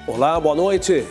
Olá, boa noite.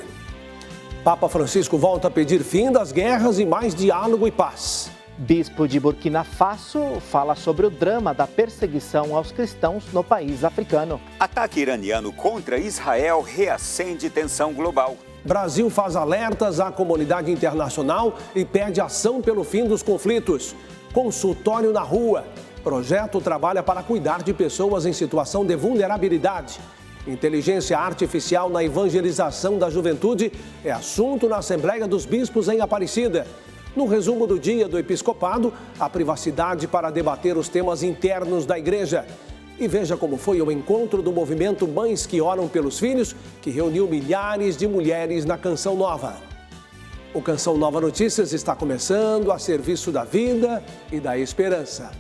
Papa Francisco volta a pedir fim das guerras e mais diálogo e paz. Bispo de Burkina Faso fala sobre o drama da perseguição aos cristãos no país africano. Ataque iraniano contra Israel reacende tensão global. Brasil faz alertas à comunidade internacional e pede ação pelo fim dos conflitos. Consultório na rua. Projeto trabalha para cuidar de pessoas em situação de vulnerabilidade. Inteligência artificial na evangelização da juventude é assunto na Assembleia dos Bispos em Aparecida. No resumo do dia do Episcopado, a privacidade para debater os temas internos da Igreja. E veja como foi o encontro do movimento Mães que Oram pelos Filhos, que reuniu milhares de mulheres na Canção Nova. O Canção Nova Notícias está começando a serviço da vida e da esperança.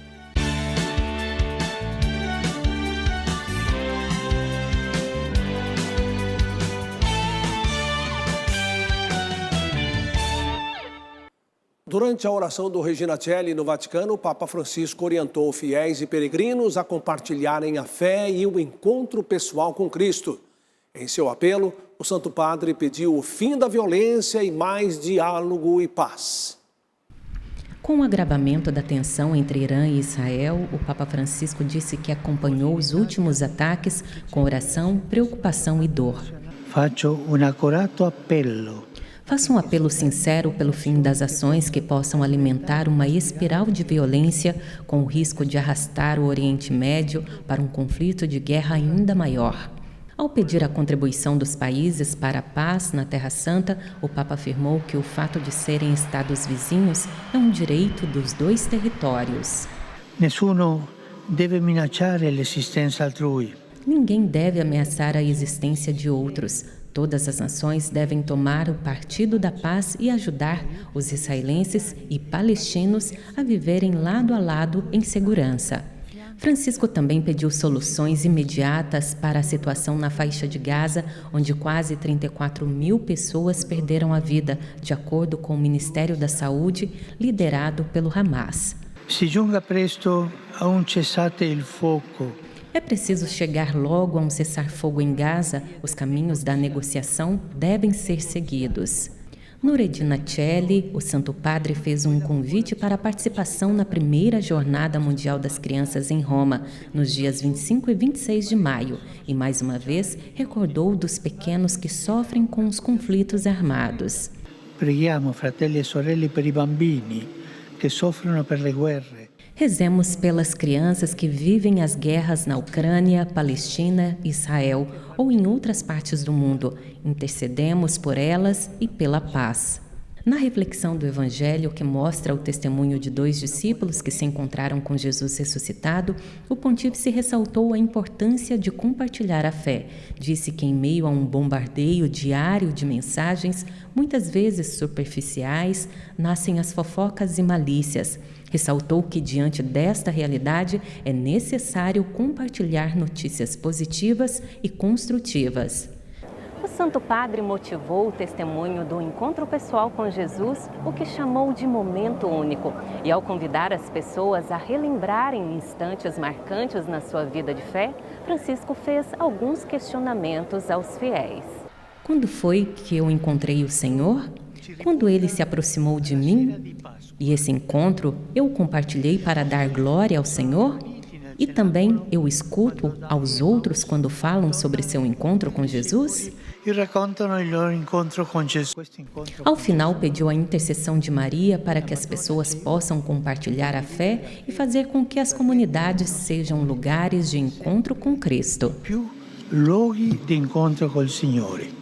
Durante a oração do Regina Coeli no Vaticano, o Papa Francisco orientou fiéis e peregrinos a compartilharem a fé e o encontro pessoal com Cristo. Em seu apelo, o Santo Padre pediu o fim da violência e mais diálogo e paz. Com o agravamento da tensão entre Irã e Israel, o Papa Francisco disse que acompanhou os últimos ataques com oração, preocupação e dor. Faço um apelo sincero pelo fim das ações que possam alimentar uma espiral de violência com o risco de arrastar o Oriente Médio para um conflito de guerra ainda maior. Ao pedir a contribuição dos países para a paz na Terra Santa, o Papa afirmou que o fato de serem estados vizinhos é um direito dos dois territórios. Nessuno deve minacciare l'esistência altrui. Ninguém deve ameaçar a existência de outros. Todas as nações devem tomar o partido da paz e ajudar os israelenses e palestinos a viverem lado a lado em segurança. Francisco também pediu soluções imediatas para a situação na faixa de Gaza, onde quase 34 mil pessoas perderam a vida, de acordo com o Ministério da Saúde, liderado pelo Hamas. Si giunga presto a un cessate il fuoco. É preciso chegar logo a um cessar-fogo em Gaza. Os caminhos da negociação devem ser seguidos. No Regina Coeli, o Santo Padre fez um convite para a participação na primeira Jornada Mundial das Crianças em Roma, nos dias 25 e 26 de maio, e mais uma vez recordou dos pequenos que sofrem com os conflitos armados. Preghiamo, fratelli e sorelle, per i bambini che soffrono per le guerre. Rezemos pelas crianças que vivem as guerras na Ucrânia, Palestina, Israel ou em outras partes do mundo. Intercedemos por elas e pela paz. Na reflexão do Evangelho, que mostra o testemunho de 2 discípulos que se encontraram com Jesus ressuscitado, o pontífice ressaltou a importância de compartilhar a fé. Disse que em meio a um bombardeio diário de mensagens, muitas vezes superficiais, nascem as fofocas e malícias. Ressaltou que, diante desta realidade, é necessário compartilhar notícias positivas e construtivas. O Santo Padre motivou o testemunho do encontro pessoal com Jesus, o que chamou de momento único. E ao convidar as pessoas a relembrarem instantes marcantes na sua vida de fé, Francisco fez alguns questionamentos aos fiéis. Quando foi que eu encontrei o Senhor? Quando Ele se aproximou de mim? E esse encontro eu compartilhei para dar glória ao Senhor? E também eu escuto aos outros quando falam sobre seu encontro com Jesus? Ao final, pediu a intercessão de Maria para que as pessoas possam compartilhar a fé e fazer com que as comunidades sejam lugares de encontro com Cristo. Luoghi di incontro col Signore.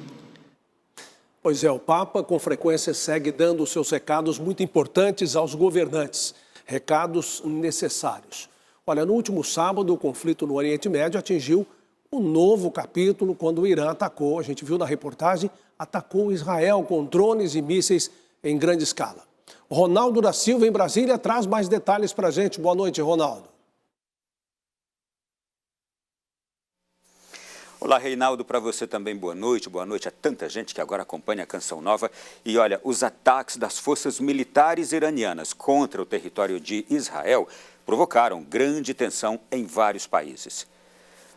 Pois é, o Papa com frequência segue dando seus recados muito importantes aos governantes, recados necessários. Olha, no último sábado, o conflito no Oriente Médio atingiu um novo capítulo quando o Irã atacou, a gente viu na reportagem, atacou Israel com drones e mísseis em grande escala. O Ronaldo da Silva, em Brasília, traz mais detalhes para a gente. Boa noite, Ronaldo. Olá, Reinaldo, para você também boa noite a tanta gente que agora acompanha a Canção Nova. E olha, os ataques das forças militares iranianas contra o território de Israel provocaram grande tensão em vários países.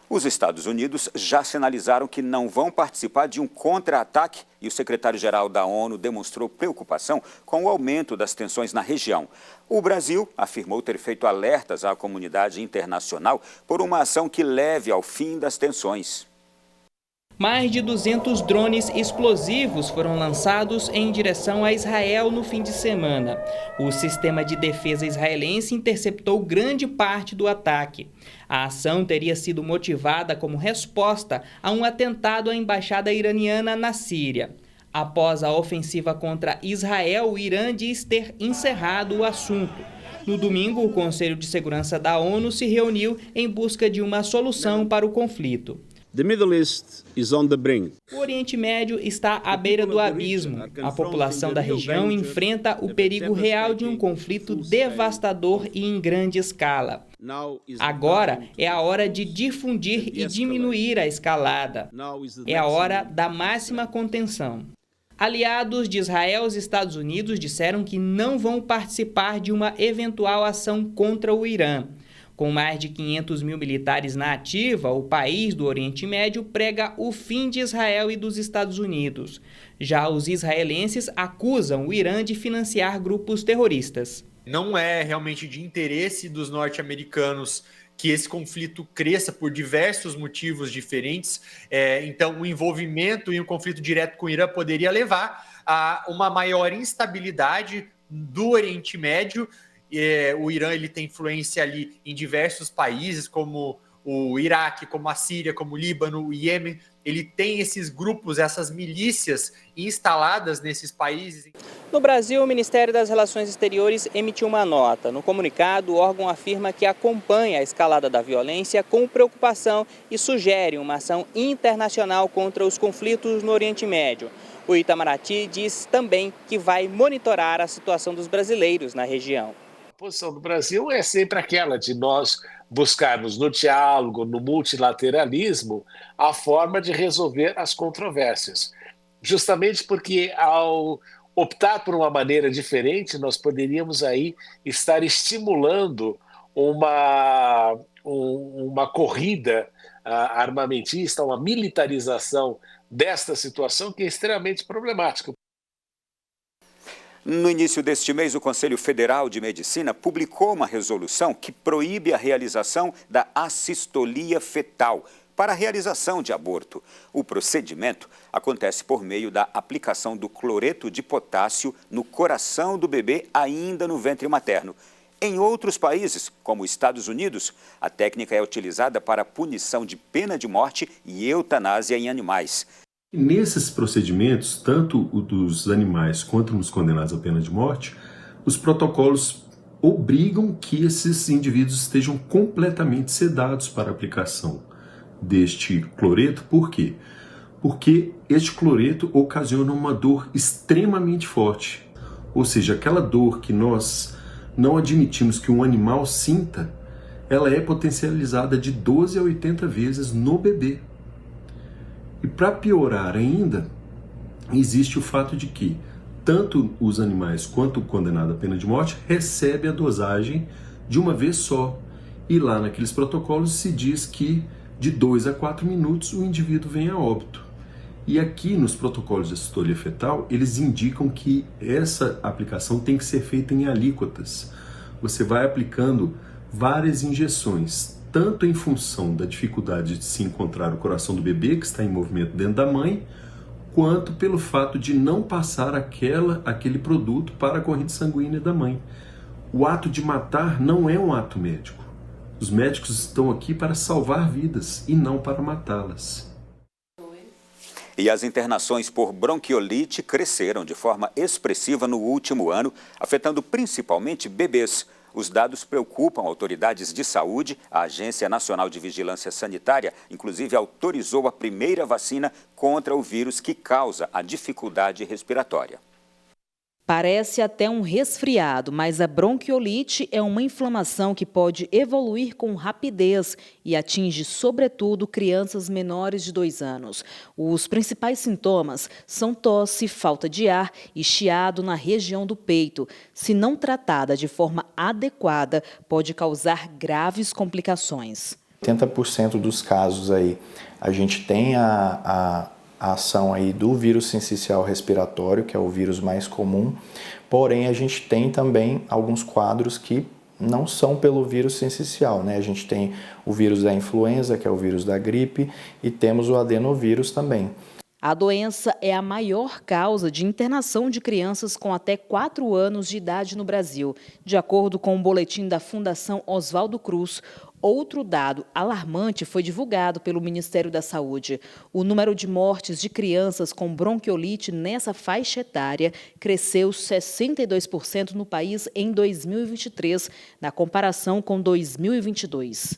Os Estados Unidos já sinalizaram que não vão participar de um contra-ataque e o secretário-geral da ONU demonstrou preocupação com o aumento das tensões na região. O Brasil afirmou ter feito alertas à comunidade internacional por uma ação que leve ao fim das tensões. Mais de 200 drones explosivos foram lançados em direção a Israel no fim de semana. O sistema de defesa israelense interceptou grande parte do ataque. A ação teria sido motivada como resposta a um atentado à embaixada iraniana na Síria. Após a ofensiva contra Israel, o Irã diz ter encerrado o assunto. No domingo, o Conselho de Segurança da ONU se reuniu em busca de uma solução para o conflito. The Middle East is on the brink. O Oriente Médio está à beira do abismo. A população da região enfrenta o perigo real de um conflito devastador e em grande escala. Agora é a hora de difundir e diminuir a escalada. É a hora da máxima contenção. Aliados de Israel, os Estados Unidos disseram que não vão participar de uma eventual ação contra o Irã. Com mais de 500 mil militares na ativa, o país do Oriente Médio prega o fim de Israel e dos Estados Unidos. Já os israelenses acusam o Irã de financiar grupos terroristas. Não é realmente de interesse dos norte-americanos que esse conflito cresça por diversos motivos diferentes. Então, o envolvimento em um conflito direto com o Irã poderia levar a uma maior instabilidade do Oriente Médio. O Irã ele tem influência ali em diversos países, como o Iraque, como a Síria, como o Líbano, o Iêmen. Ele tem esses grupos, essas milícias instaladas nesses países. No Brasil, o Ministério das Relações Exteriores emitiu uma nota. No comunicado, o órgão afirma que acompanha a escalada da violência com preocupação e sugere uma ação internacional contra os conflitos no Oriente Médio. O Itamaraty diz também que vai monitorar a situação dos brasileiros na região. A posição do Brasil é sempre aquela de nós buscarmos no diálogo, no multilateralismo, a forma de resolver as controvérsias. Justamente porque ao optar por uma maneira diferente, nós poderíamos aí estar estimulando uma corrida armamentista, uma militarização desta situação que é extremamente problemática. No início deste mês, o Conselho Federal de Medicina publicou uma resolução que proíbe a realização da assistolia fetal para a realização de aborto. O procedimento acontece por meio da aplicação do cloreto de potássio no coração do bebê ainda no ventre materno. Em outros países, como os Estados Unidos, a técnica é utilizada para a punição de pena de morte e eutanásia em animais. Nesses procedimentos, tanto o dos animais quanto nos condenados à pena de morte, os protocolos obrigam que esses indivíduos estejam completamente sedados para a aplicação deste cloreto. Por quê? Porque este cloreto ocasiona uma dor extremamente forte. Ou seja, aquela dor que nós não admitimos que um animal sinta, ela é potencializada de 12 a 80 vezes no bebê. E para piorar ainda, existe o fato de que tanto os animais quanto o condenado à pena de morte recebe a dosagem de uma vez só. E lá naqueles protocolos se diz que de 2 a 4 minutos o indivíduo vem a óbito. E aqui nos protocolos de assistolia fetal, eles indicam que essa aplicação tem que ser feita em alíquotas. Você vai aplicando várias injeções, tanto em função da dificuldade de se encontrar o coração do bebê, que está em movimento dentro da mãe, quanto pelo fato de não passar aquele produto para a corrente sanguínea da mãe. O ato de matar não é um ato médico. Os médicos estão aqui para salvar vidas e não para matá-las. E as internações por bronquiolite cresceram de forma expressiva no último ano, afetando principalmente bebês. Os dados preocupam autoridades de saúde. A Agência Nacional de Vigilância Sanitária, inclusive, autorizou a primeira vacina contra o vírus que causa a dificuldade respiratória. Parece até um resfriado, mas a bronquiolite é uma inflamação que pode evoluir com rapidez e atinge, sobretudo, crianças menores de 2 anos. Os principais sintomas são tosse, falta de ar e chiado na região do peito. Se não tratada de forma adequada, pode causar graves complicações. 80% dos casos aí, a gente tem a ação aí do vírus sincicial respiratório, que é o vírus mais comum, porém a gente tem também alguns quadros que não são pelo vírus sincicial, né? A gente tem o vírus da influenza, que é o vírus da gripe, e temos o adenovírus também. A doença é a maior causa de internação de crianças com até 4 anos de idade no Brasil. De acordo com o boletim da Fundação Oswaldo Cruz, outro dado alarmante foi divulgado pelo Ministério da Saúde. O número de mortes de crianças com bronquiolite nessa faixa etária cresceu 62% no país em 2023, na comparação com 2022.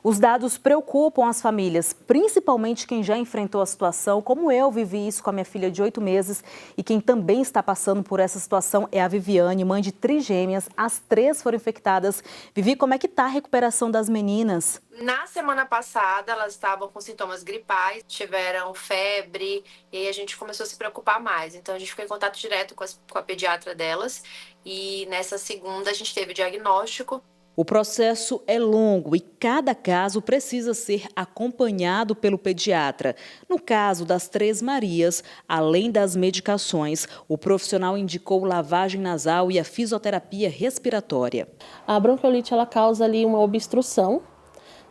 Os dados preocupam as famílias, principalmente quem já enfrentou a situação, como eu vivi isso com a minha filha de 8 meses. E quem também está passando por essa situação é a Viviane, mãe de trigêmeas. As 3 foram infectadas. Vivi, como é que está a recuperação das meninas? Na semana passada, elas estavam com sintomas gripais, tiveram febre, e aí a gente começou a se preocupar mais. Então, a gente ficou em contato direto com a pediatra delas, e nessa segunda a gente teve o diagnóstico. O processo é longo e cada caso precisa ser acompanhado pelo pediatra. No caso das 3 Marias, além das medicações, o profissional indicou lavagem nasal e a fisioterapia respiratória. A bronquiolite ela causa ali uma obstrução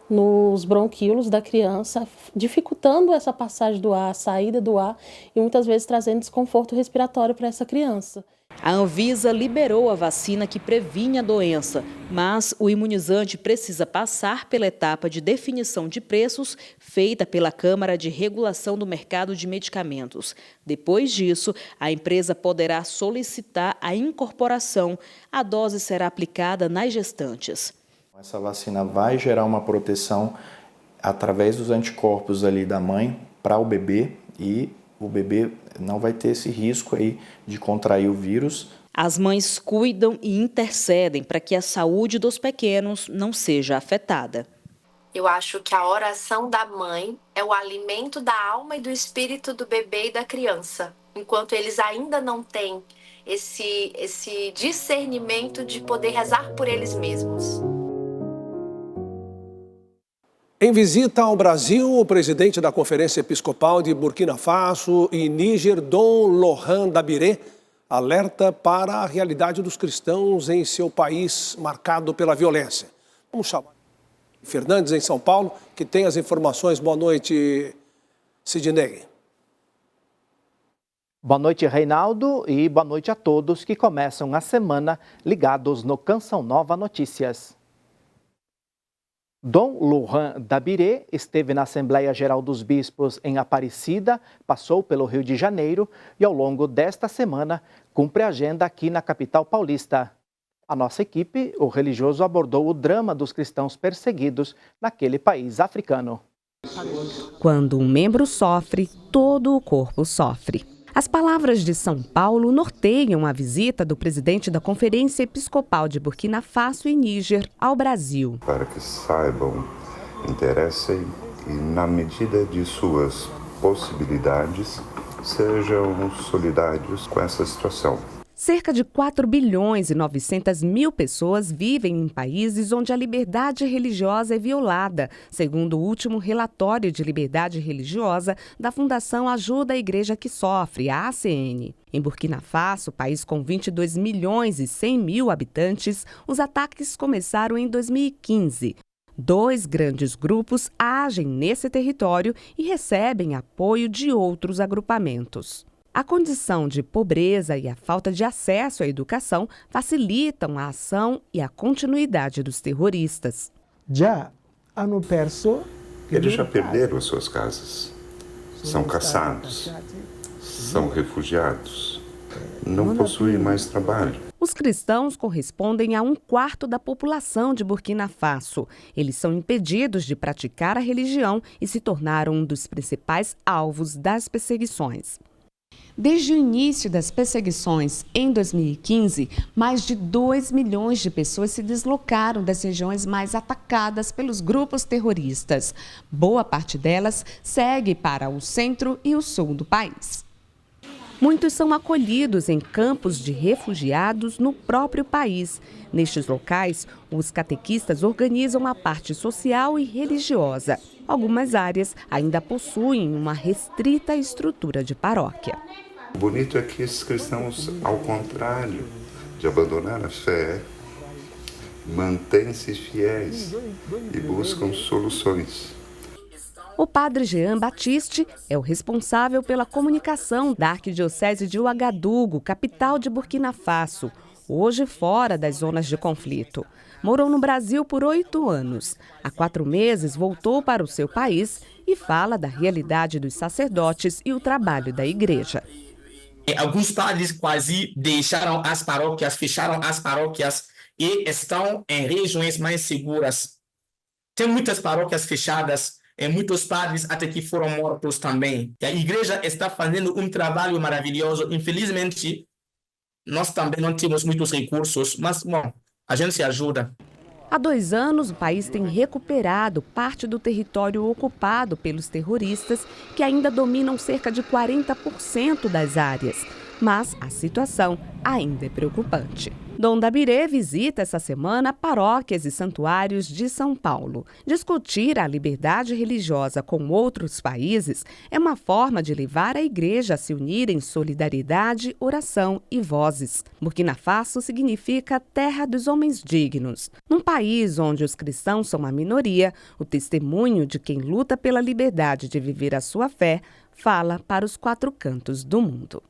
nos bronquíolos da criança, dificultando essa passagem do ar, a saída do ar e muitas vezes trazendo desconforto respiratório para essa criança. A Anvisa liberou a vacina que previne a doença, mas o imunizante precisa passar pela etapa de definição de preços feita pela Câmara de Regulação do Mercado de Medicamentos. Depois disso, a empresa poderá solicitar a incorporação. A dose será aplicada nas gestantes. Essa vacina vai gerar uma proteção através dos anticorpos ali da mãe para o bebê e o bebê não vai ter esse risco aí de contrair o vírus. As mães cuidam e intercedem para que a saúde dos pequenos não seja afetada. Eu acho que a oração da mãe é o alimento da alma e do espírito do bebê e da criança, enquanto eles ainda não têm esse discernimento de poder rezar por eles mesmos. Em visita ao Brasil, o presidente da Conferência Episcopal de Burkina Faso e Níger, Dom Laurent Dabiré, alerta para a realidade dos cristãos em seu país marcado pela violência. Vamos chamar Fernandes, em São Paulo, que tem as informações. Boa noite, Sidney. Boa noite, Reinaldo, e boa noite a todos que começam a semana ligados no Canção Nova Notícias. Dom Laurent Dabiré esteve na Assembleia Geral dos Bispos em Aparecida, passou pelo Rio de Janeiro e ao longo desta semana cumpre a agenda aqui na capital paulista. A nossa equipe, o religioso, abordou o drama dos cristãos perseguidos naquele país africano. Quando um membro sofre, todo o corpo sofre. As palavras de São Paulo norteiam a visita do presidente da Conferência Episcopal de Burkina Faso e Níger ao Brasil. Para que saibam, interessem e, na medida de suas possibilidades, sejam solidários com essa situação. Cerca de 4 bilhões e 900 mil pessoas vivem em países onde a liberdade religiosa é violada, segundo o último relatório de liberdade religiosa da Fundação Ajuda à Igreja que Sofre, a ACN. Em Burkina Faso, país com 22 milhões e 100 mil habitantes, os ataques começaram em 2015. 2 grandes grupos agem nesse território e recebem apoio de outros agrupamentos. A condição de pobreza e a falta de acesso à educação facilitam a ação e a continuidade dos terroristas. Eles já perderam as suas casas, são caçados, são refugiados, não possuem mais trabalho. Os cristãos correspondem a 1/4 da população de Burkina Faso. Eles são impedidos de praticar a religião e se tornaram um dos principais alvos das perseguições. Desde o início das perseguições, em 2015, mais de 2 milhões de pessoas se deslocaram das regiões mais atacadas pelos grupos terroristas. Boa parte delas segue para o centro e o sul do país. Muitos são acolhidos em campos de refugiados no próprio país. Nestes locais, os catequistas organizam a parte social e religiosa. Algumas áreas ainda possuem uma restrita estrutura de paróquia. O bonito é que esses cristãos, ao contrário de abandonar a fé, mantêm-se fiéis e buscam soluções. O padre Jean Batiste é o responsável pela comunicação da Arquidiocese de Ouagadougou, capital de Burkina Faso, hoje fora das zonas de conflito. Morou no Brasil por 8 anos. Há 4 meses voltou para o seu país e fala da realidade dos sacerdotes e o trabalho da igreja. Alguns padres quase deixaram as paróquias, fecharam as paróquias e estão em regiões mais seguras. Tem muitas paróquias fechadas. Muitos padres até que foram mortos também. E a igreja está fazendo um trabalho maravilhoso. Infelizmente, nós também não temos muitos recursos, mas, bom, a gente se ajuda. Há 2 anos, o país tem recuperado parte do território ocupado pelos terroristas, que ainda dominam cerca de 40% das áreas. Mas a situação ainda é preocupante. Dom Dabiré visita essa semana paróquias e santuários de São Paulo. Discutir a liberdade religiosa com outros países é uma forma de levar a igreja a se unir em solidariedade, oração e vozes. Burkina Faso significa terra dos homens dignos. Num país onde os cristãos são a minoria, o testemunho de quem luta pela liberdade de viver a sua fé fala para os 4 cantos do mundo.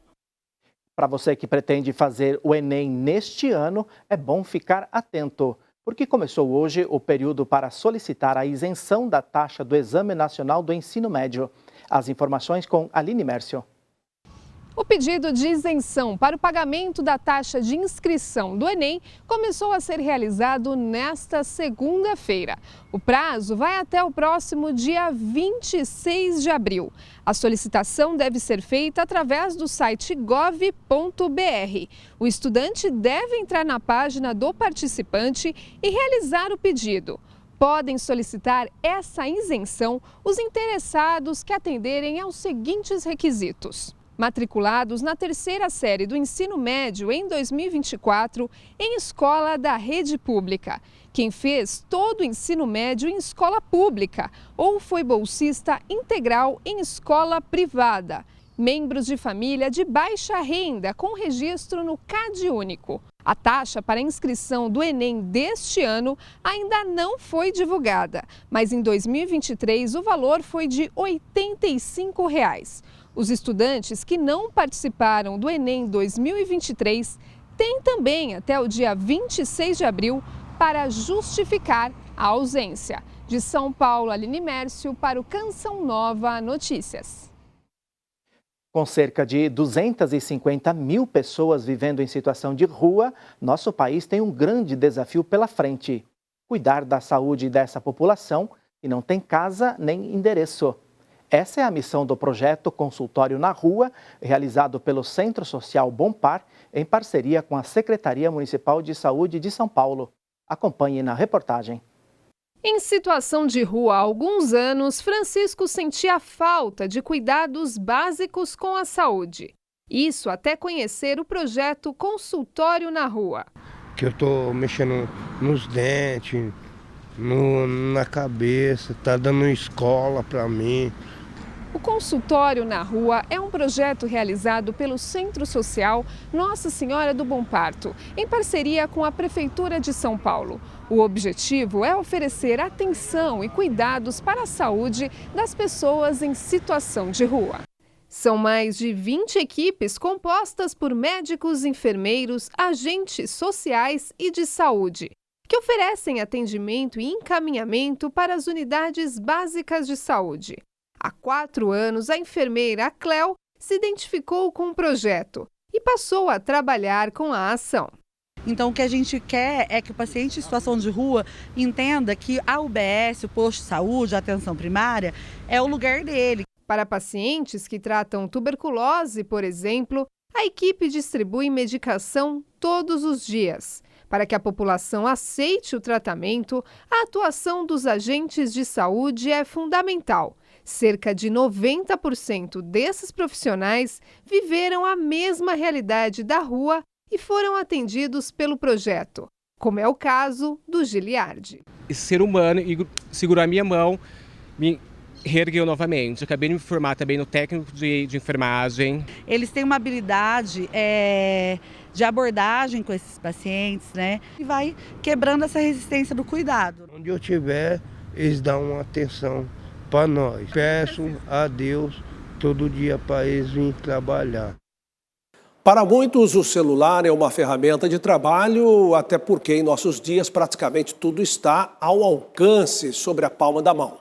Para você que pretende fazer o Enem neste ano, é bom ficar atento, porque começou hoje o período para solicitar a isenção da taxa do Exame Nacional do Ensino Médio. As informações com Aline Mércio. O pedido de isenção para o pagamento da taxa de inscrição do Enem começou a ser realizado nesta segunda-feira. O prazo vai até o próximo dia 26 de abril. A solicitação deve ser feita através do site gov.br. O estudante deve entrar na página do participante e realizar o pedido. Podem solicitar essa isenção os interessados que atenderem aos seguintes requisitos: matriculados na 3ª série do ensino médio em 2024 em escola da rede pública, quem fez todo o ensino médio em escola pública ou foi bolsista integral em escola privada, membros de família de baixa renda com registro no CadÚnico. A taxa para inscrição do Enem deste ano ainda não foi divulgada, mas em 2023 o valor foi de R$ 85. Os estudantes que não participaram do Enem 2023 têm também até o dia 26 de abril para justificar a ausência. De São Paulo, Aline Mércio, para o Canção Nova Notícias. Com cerca de 250 mil pessoas vivendo em situação de rua, nosso país tem um grande desafio pela frente: cuidar da saúde dessa população que não tem casa nem endereço. Essa é a missão do projeto Consultório na Rua, realizado pelo Centro Social Bom Par, em parceria com a Secretaria Municipal de Saúde de São Paulo. Acompanhe na reportagem. Em situação de rua há alguns anos, Francisco sentia falta de cuidados básicos com a saúde. Isso até conhecer o projeto Consultório na Rua. Que eu estou mexendo nos dentes, na cabeça, tá dando escola para mim. O Consultório na Rua é um projeto realizado pelo Centro Social Nossa Senhora do Bom Parto, em parceria com a Prefeitura de São Paulo. O objetivo é oferecer atenção e cuidados para a saúde das pessoas em situação de rua. São mais de 20 equipes compostas por médicos, enfermeiros, agentes sociais e de saúde, que oferecem atendimento e encaminhamento para as unidades básicas de saúde. Há 4 anos, a enfermeira Cléo se identificou com o projeto e passou a trabalhar com a ação. Então, o que a gente quer é que o paciente em situação de rua entenda que a UBS, o posto de saúde, a atenção primária, é o lugar dele. Para pacientes que tratam tuberculose, por exemplo, a equipe distribui medicação todos os dias. Para que a população aceite o tratamento, a atuação dos agentes de saúde é fundamental. Cerca de 90% desses profissionais viveram a mesma realidade da rua e foram atendidos pelo projeto, como é o caso do Giliardi. Esse ser humano segurou a minha mão, me reergueu novamente. Eu acabei de me formar também no técnico de enfermagem. Eles têm uma habilidade de abordagem com esses pacientes, né? E vai quebrando essa resistência do cuidado. Onde eu estiver, eles dão uma atenção para nós. Peço a Deus todo dia para eles virem trabalhar. Para muitos, o celular é uma ferramenta de trabalho, até porque em nossos dias praticamente tudo está ao alcance, sobre a palma da mão.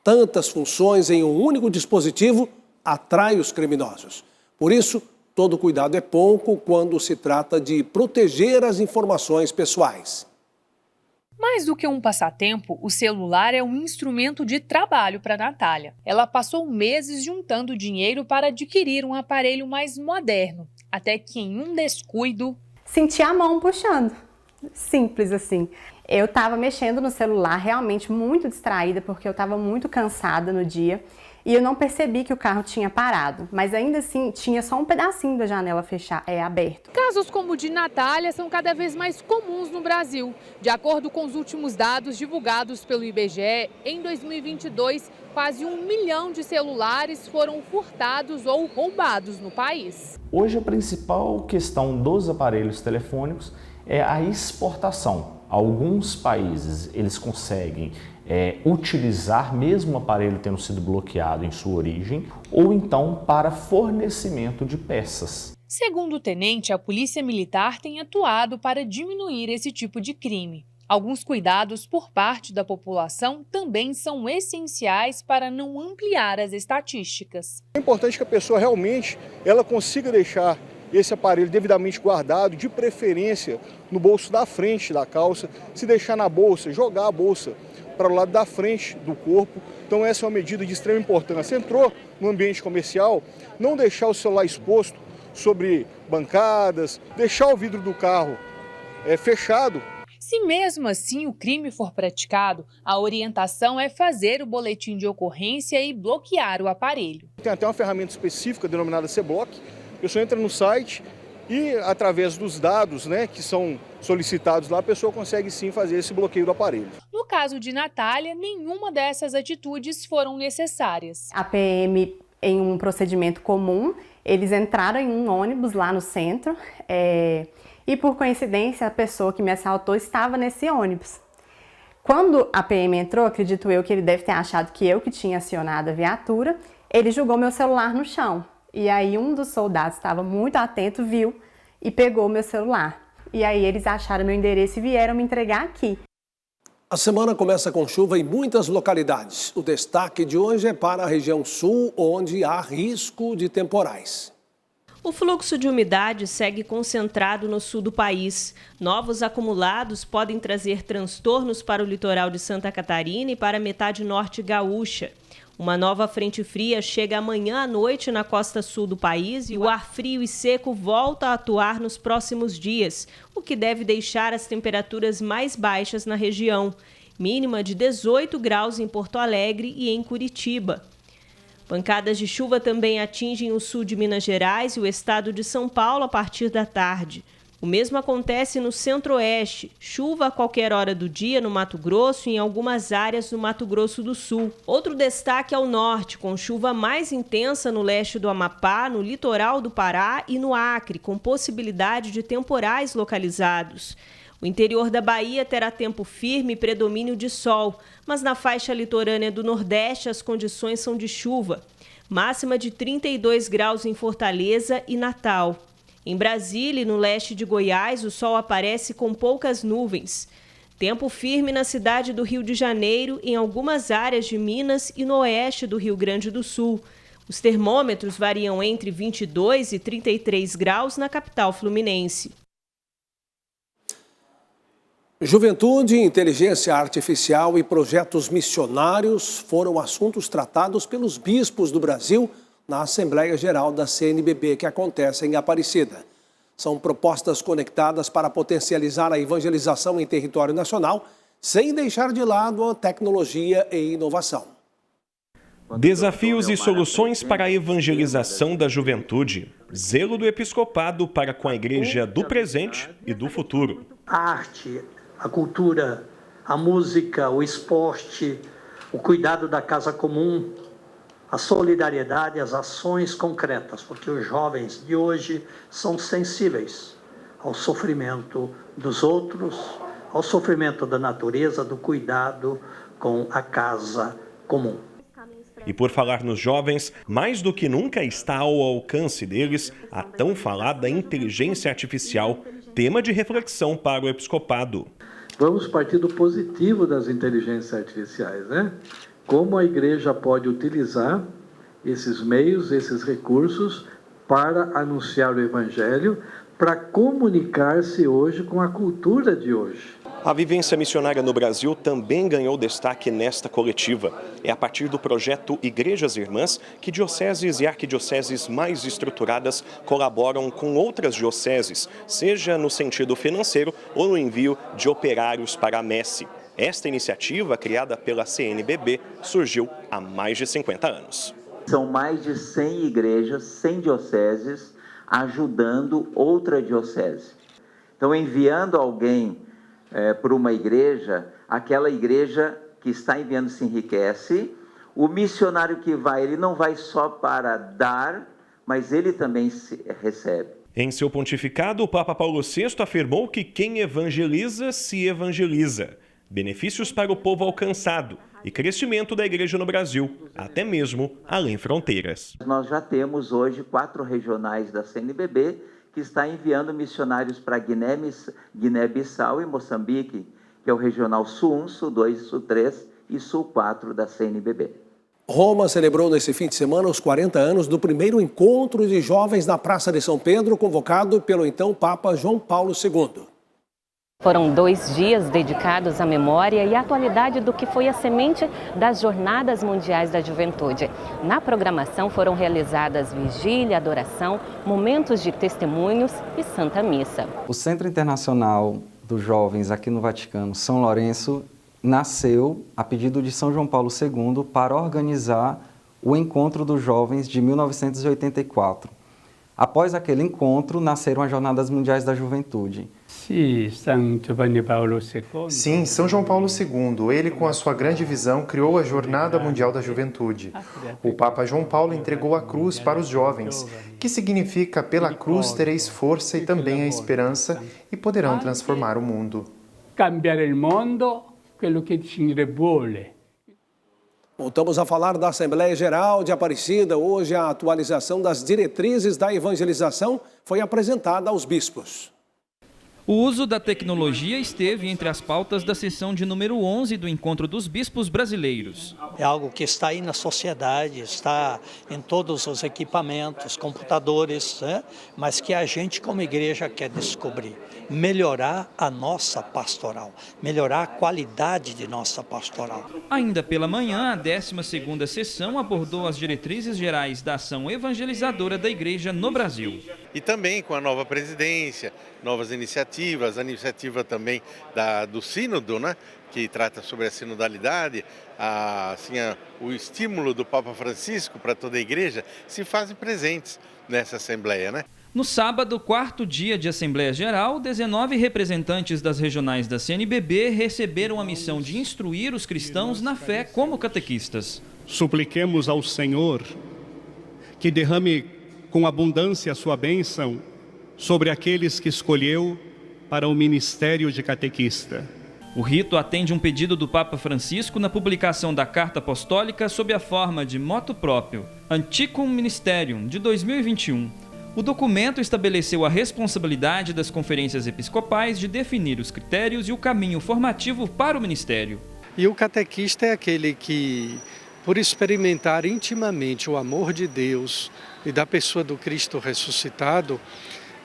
Tantas funções em um único dispositivo atrai os criminosos. Por isso, todo cuidado é pouco quando se trata de proteger as informações pessoais. Mais do que um passatempo, o celular é um instrumento de trabalho para Natália. Ela passou meses juntando dinheiro para adquirir um aparelho mais moderno, até que em um descuido... Senti a mão puxando, simples assim. Eu estava mexendo no celular, realmente muito distraída, porque eu estava muito cansada no dia. E eu não percebi que o carro tinha parado, mas ainda assim tinha só um pedacinho da janela aberto. Casos como o de Natália são cada vez mais comuns no Brasil. De acordo com os últimos dados divulgados pelo IBGE, em 2022, quase 1 milhão de celulares foram furtados ou roubados no país. Hoje a principal questão dos aparelhos telefônicos é a exportação. Alguns países eles conseguem utilizar mesmo o aparelho tendo sido bloqueado em sua origem, ou então para fornecimento de peças. Segundo o tenente, a Polícia Militar tem atuado para diminuir esse tipo de crime. Alguns cuidados por parte da população também são essenciais para não ampliar as estatísticas. É importante que a pessoa realmente consiga deixar esse aparelho devidamente guardado, de preferência no bolso da frente da calça. Se deixar na bolsa, jogar a bolsa para o lado da frente do corpo. Então essa é uma medida de extrema importância. Entrou no ambiente comercial, não deixar o celular exposto sobre bancadas, deixar o vidro do carro fechado. Se mesmo assim o crime for praticado, a orientação é fazer o boletim de ocorrência e bloquear o aparelho. Tem até uma ferramenta específica denominada C-Block. A pessoa entra no site e, através dos dados que são solicitados lá, a pessoa consegue sim fazer esse bloqueio do aparelho. No caso de Natália, nenhuma dessas atitudes foram necessárias. A PM, em um procedimento comum, eles entraram em um ônibus lá no centro e, por coincidência, a pessoa que me assaltou estava nesse ônibus. Quando a PM entrou, acredito eu que ele deve ter achado que eu que tinha acionado a viatura, ele jogou meu celular no chão. E aí um dos soldados estava muito atento, viu e pegou meu celular. E aí eles acharam meu endereço e vieram me entregar aqui. A semana começa com chuva em muitas localidades. O destaque de hoje é para a região sul, onde há risco de temporais. O fluxo de umidade segue concentrado no sul do país. Novos acumulados podem trazer transtornos para o litoral de Santa Catarina e para a metade norte gaúcha. Uma nova frente fria chega amanhã à noite na costa sul do país e o ar frio e seco volta a atuar nos próximos dias, o que deve deixar as temperaturas mais baixas na região, mínima de 18 graus em Porto Alegre e em Curitiba. Pancadas de chuva também atingem o sul de Minas Gerais e o estado de São Paulo a partir da tarde. O mesmo acontece no centro-oeste, chuva a qualquer hora do dia no Mato Grosso e em algumas áreas do Mato Grosso do Sul. Outro destaque ao norte, com chuva mais intensa no leste do Amapá, no litoral do Pará e no Acre, com possibilidade de temporais localizados. O interior da Bahia terá tempo firme e predomínio de sol, mas na faixa litorânea do Nordeste as condições são de chuva. Máxima de 32 graus em Fortaleza e Natal. Em Brasília e no leste de Goiás, o sol aparece com poucas nuvens. Tempo firme na cidade do Rio de Janeiro, em algumas áreas de Minas e no oeste do Rio Grande do Sul. Os termômetros variam entre 22 e 33 graus na capital fluminense. Juventude, inteligência artificial e projetos missionários foram assuntos tratados pelos bispos do Brasil na Assembleia Geral da CNBB, que acontece em Aparecida. São propostas conectadas para potencializar a evangelização em território nacional, sem deixar de lado a tecnologia e inovação. Desafios e soluções para a evangelização da juventude. Zelo do episcopado para com a igreja do presente e do futuro. A arte, a cultura, a música, o esporte, o cuidado da casa comum, a solidariedade, as ações concretas, porque os jovens de hoje são sensíveis ao sofrimento dos outros, ao sofrimento da natureza, do cuidado com a casa comum. E por falar nos jovens, mais do que nunca está ao alcance deles a tão falada inteligência artificial, tema de reflexão para o episcopado. Vamos partir do positivo das inteligências artificiais, né? Como a igreja pode utilizar esses meios, esses recursos para anunciar o evangelho, para comunicar-se hoje com a cultura de hoje. A vivência missionária no Brasil também ganhou destaque nesta coletiva. É a partir do projeto Igrejas Irmãs que dioceses e arquidioceses mais estruturadas colaboram com outras dioceses, seja no sentido financeiro ou no envio de operários para a messe. Esta iniciativa, criada pela CNBB, surgiu há mais de 50 anos. São mais de 100 igrejas, 100 dioceses, ajudando outra diocese. Então, enviando alguém para uma igreja, aquela igreja que está enviando se enriquece. O missionário que vai, ele não vai só para dar, mas ele também recebe. Em seu pontificado, o Papa Paulo VI afirmou que quem evangeliza, se evangeliza. Benefícios para o povo alcançado e crescimento da igreja no Brasil, até mesmo além fronteiras. Nós já temos hoje 4 regionais da CNBB que está enviando missionários para Guiné-Bissau e Moçambique, que é o Regional Sul 1, Sul 2, Sul 3 e Sul 4 da CNBB. Roma celebrou nesse fim de semana os 40 anos do primeiro encontro de jovens na Praça de São Pedro, convocado pelo então Papa João Paulo II. Foram 2 dias dedicados à memória e à atualidade do que foi a semente das Jornadas Mundiais da Juventude. Na programação foram realizadas vigília, adoração, momentos de testemunhos e Santa Missa. O Centro Internacional dos Jovens aqui no Vaticano, São Lourenço, nasceu a pedido de São João Paulo II para organizar o Encontro dos Jovens de 1984. Após aquele encontro, nasceram as Jornadas Mundiais da Juventude. Sim, São João Paulo II, ele com a sua grande visão criou a Jornada Mundial da Juventude. O Papa João Paulo entregou a cruz para os jovens, que significa pela cruz tereis força e também a esperança e poderão transformar o mundo. Cambiare il mondo, quello che il Signore vuole. Voltamos a falar da Assembleia Geral de Aparecida. Hoje a atualização das diretrizes da evangelização foi apresentada aos bispos. O uso da tecnologia esteve entre as pautas da sessão de número 11 do Encontro dos Bispos Brasileiros. É algo que está aí na sociedade, está em todos os equipamentos, computadores, né? Mas que a gente como igreja quer descobrir. Melhorar a nossa pastoral, melhorar a qualidade de nossa pastoral. Ainda pela manhã, a 12ª sessão abordou as diretrizes gerais da ação evangelizadora da igreja no Brasil. E também com a nova presidência, novas iniciativas, a iniciativa também do Sínodo, né, que trata sobre a sinodalidade, o estímulo do Papa Francisco para toda a igreja, se fazem presentes nessa Assembleia, né? No sábado, 4º dia de Assembleia Geral, 19 representantes das regionais da CNBB receberam a missão de instruir os cristãos na fé como catequistas. Supliquemos ao Senhor que derrame com abundância a sua bênção sobre aqueles que escolheu para o ministério de catequista. O rito atende um pedido do Papa Francisco na publicação da Carta Apostólica sob a forma de motu proprio, Anticum Ministerium, de 2021. O documento estabeleceu a responsabilidade das conferências episcopais de definir os critérios e o caminho formativo para o ministério. E o catequista é aquele que, por experimentar intimamente o amor de Deus e da pessoa do Cristo ressuscitado,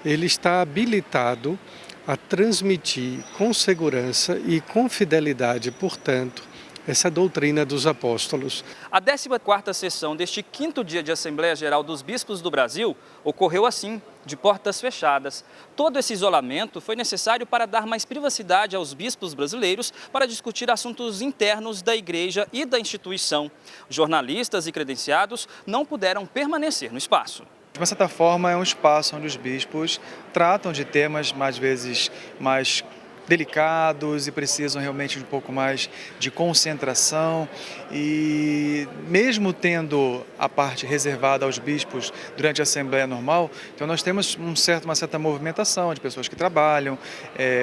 ele está habilitado a transmitir com segurança e com fidelidade, portanto, essa doutrina dos apóstolos. A 14ª sessão deste 5º dia de Assembleia Geral dos Bispos do Brasil ocorreu assim, de portas fechadas. Todo esse isolamento foi necessário para dar mais privacidade aos bispos brasileiros para discutir assuntos internos da igreja e da instituição. Jornalistas e credenciados não puderam permanecer no espaço. De uma certa forma, é um espaço onde os bispos tratam de temas, às vezes, mais delicados e precisam realmente de um pouco mais de concentração, e mesmo tendo a parte reservada aos bispos durante a Assembleia normal, então nós temos uma certa movimentação de pessoas que trabalham,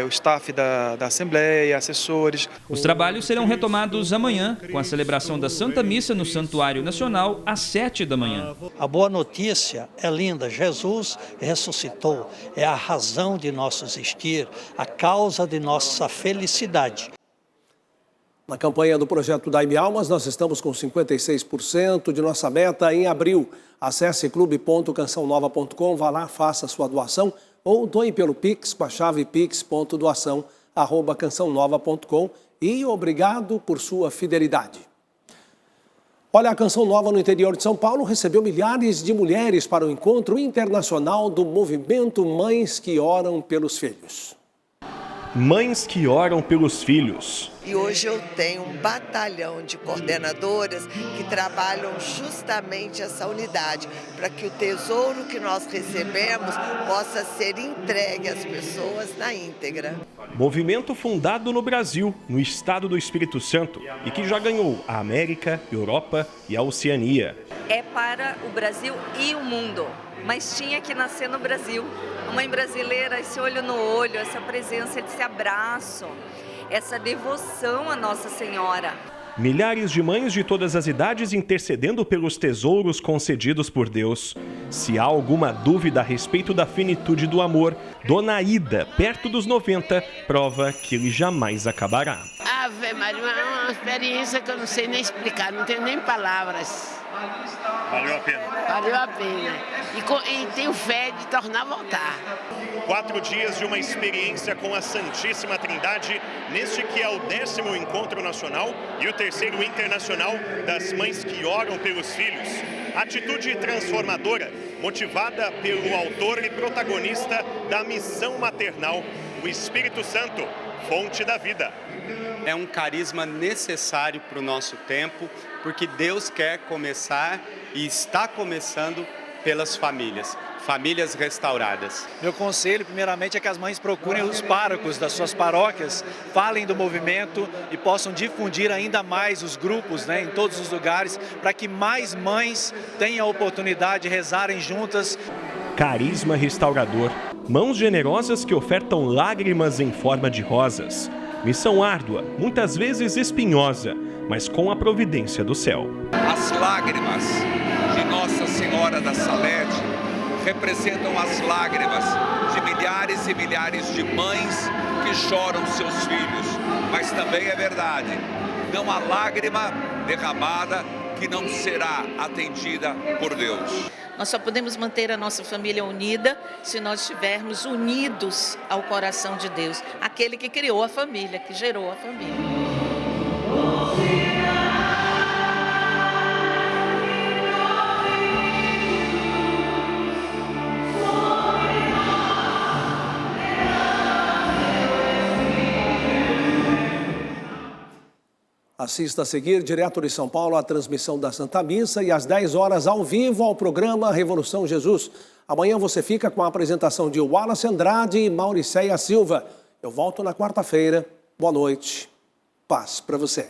o staff da Assembleia, assessores. Os trabalhos serão retomados amanhã, com a celebração da Santa Missa no Santuário Nacional, às 7 da manhã. A boa notícia é linda, Jesus ressuscitou, é a razão de nosso existir, a causa de nossa felicidade. Na campanha do projeto Dai-me Almas, nós estamos com 56% de nossa meta em abril. Acesse clube.cançãonova.com, vá lá, faça sua doação ou doe pelo Pix com a chave pix.doação@cançãonova.com, e obrigado por sua fidelidade. Olha, a Canção Nova no interior de São Paulo recebeu milhares de mulheres para o encontro internacional do movimento Mães que Oram pelos Filhos. Mães que oram pelos filhos. E hoje eu tenho um batalhão de coordenadoras que trabalham justamente essa unidade, para que o tesouro que nós recebemos possa ser entregue às pessoas na íntegra. Movimento fundado no Brasil, no estado do Espírito Santo, e que já ganhou a América, Europa e a Oceania. É para o Brasil e o mundo, mas tinha que nascer no Brasil. A mãe brasileira, esse olho no olho, essa presença, esse abraço, essa devoção à Nossa Senhora. Milhares de mães de todas as idades intercedendo pelos tesouros concedidos por Deus. Se há alguma dúvida a respeito da finitude do amor, Dona Ida, perto dos 90, prova que ele jamais acabará. Ave Maria, é uma experiência que eu não sei nem explicar, não tenho nem palavras. Valeu a pena. Valeu a pena. E tenho fé de tornar a voltar. 4 dias de uma experiência com a Santíssima Trindade, neste que é o 10º Encontro Nacional e o 3º Internacional das Mães que Oram pelos Filhos. Atitude transformadora, motivada pelo autor e protagonista da missão maternal, o Espírito Santo, fonte da vida. É um carisma necessário para o nosso tempo, porque Deus quer começar e está começando pelas famílias restauradas. Meu conselho, primeiramente, é que as mães procurem os párocos das suas paróquias, falem do movimento e possam difundir ainda mais os grupos, em todos os lugares, para que mais mães tenham a oportunidade de rezarem juntas. Carisma restaurador, mãos generosas que ofertam lágrimas em forma de rosas. Missão árdua, muitas vezes espinhosa, mas com a providência do céu. As lágrimas de Nossa Senhora da Salete representam as lágrimas de milhares e milhares de mães que choram seus filhos. Mas também é verdade, não há lágrima derramada que não será atendida por Deus. Nós só podemos manter a nossa família unida se nós estivermos unidos ao coração de Deus, aquele que criou a família, que gerou a família. Assista a seguir, direto de São Paulo, a transmissão da Santa Missa e às 10 horas ao vivo ao programa Revolução Jesus. Amanhã você fica com a apresentação de Wallace Andrade e Mauricéia Silva. Eu volto na quarta-feira. Boa noite. Paz para você.